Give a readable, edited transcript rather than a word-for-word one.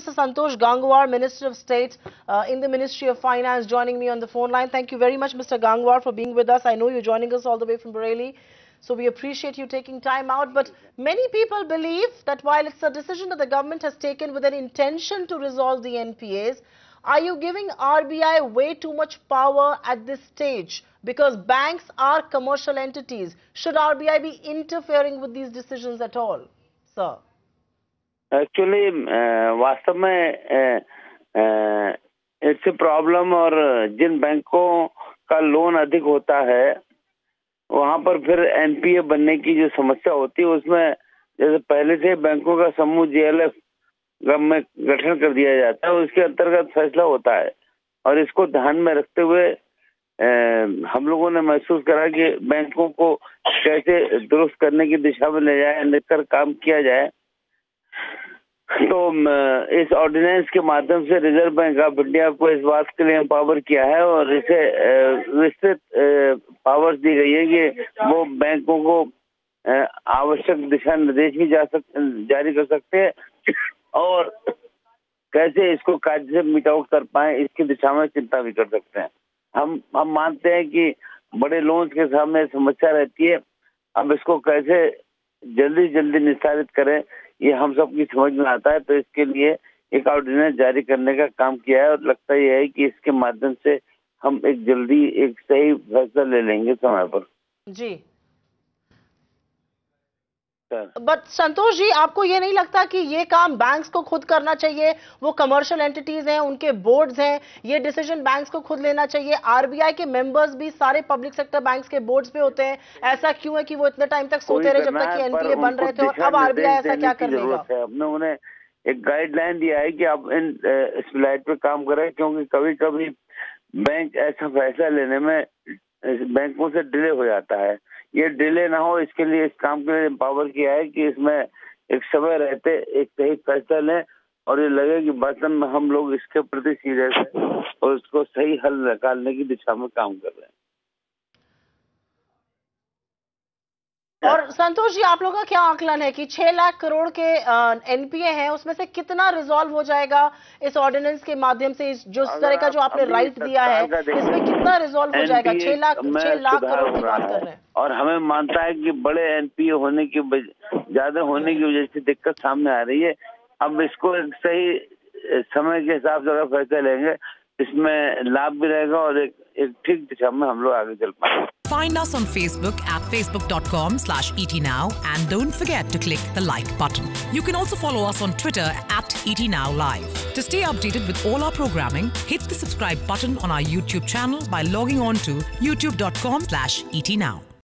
Mr. Santosh Gangwar, Minister of State in the Ministry of Finance, joining me on the phone line. Thank you very much, Mr. Gangwar, for being with us. I know you're joining us all the way from Bareilly, so we appreciate you taking time out. But many people believe that while it's a decision that the government has taken with an intention to resolve the NPAs, are you giving RBI way too much power at this stage? Because banks are commercial entities. Should RBI be interfering with these decisions at all, sir? Actually वास्तव में इससे problem, और जिन बैंकों का loan अधिक होता है वहां पर फिर एनपीए बनने की जो समस्या होती है, उसमें जैसे पहले से बैंकों का समूह जेएलएफ में गठन कर दिया जाता है, उसके अंतर्गत फैसला होता है। और इसको ध्यान में रखते हुए हम लोगों ने महसूस करा कि बैंकों को कैसे दुरुस्त करने की दिशा में ले जाए, लेकर काम किया जाए। तो इस ऑर्डिनेंस के माध्यम से रिजर्व बैंक ऑफ इंडिया को इस बात के लिए एम्पावर किया है और इसे विस्तृत पावर्स दी गई है कि वो बैंकों को आवश्यक दिशा निर्देश भी जारी कर सकते हैं और कैसे इसको कार्य से मीट आउट कर पाए इसकी दिशा में चिंता भी कर सकते हैं। हम मानते हैं कि बड़े लोन्स के सामने समस्या रहती है, अब इसको कैसे जल्दी निस्तारित करें ये हम सबकी समझ में आता है। तो इसके लिए एक ऑर्डिनेंस जारी करने का काम किया है और लगता यह है कि इसके माध्यम से हम एक सही फैसला ले लेंगे समय पर। जी, बट संतोष जी, आपको ये नहीं लगता कि ये काम बैंक्स को खुद करना चाहिए? वो कमर्शियल एंटिटीज हैं, उनके बोर्ड्स हैं, ये डिसीजन बैंक्स को खुद लेना चाहिए। आरबीआई के मेंबर्स भी सारे पब्लिक सेक्टर बैंक्स के बोर्ड्स पे होते हैं। ऐसा क्यों है कि वो इतने टाइम तक सोते रहे जब तक कि एनपीए बन रहे थे, और अब आरबीआई ऐसा क्या कर लेगा? हमने उन्हें एक गाइडलाइन दिया है कि आप इन स्लाइड पे काम करें, क्योंकि कभी कभी बैंक ऐसा फैसला लेने में बैंकों से डिले हो जाता है। ये डिले ना हो इसके लिए इस काम के लिए एम्पावर किया है कि इसमें एक समय रहते एक सही फैसला लें और ये लगे कि वास्तव में हम लोग इसके प्रति सीरियस हैं और इसको सही हल निकालने की दिशा में काम कर रहे हैं। और संतोष जी, आप लोगों का क्या आकलन है कि 6 लाख करोड़ के एनपीए हैं, उसमें से कितना रिजॉल्व हो जाएगा इस ऑर्डिनेंस के माध्यम से? जो इस तरह का जो आपने राइट दिया है, इसमें कितना रिजॉल्व हो जाएगा? 6 लाख करोड़ की बात कर रहे हैं। और हमें मानता है कि बड़े एनपीए होने की ज्यादा होने की वजह से दिक्कत सामने आ रही है। अब इसको एक सही समय के हिसाब से अगर फैसला लेंगे, इसमें लाभ भी रहेगा और एक ठीक दिशा में हम लोग आगे चल पाएंगे। Find us on Facebook at facebook.com/etnow and don't forget to click the like button. You can also follow us on Twitter at etnowlive. To stay updated with all our programming, hit the subscribe button on our YouTube channel by logging on to youtube.com/etnow.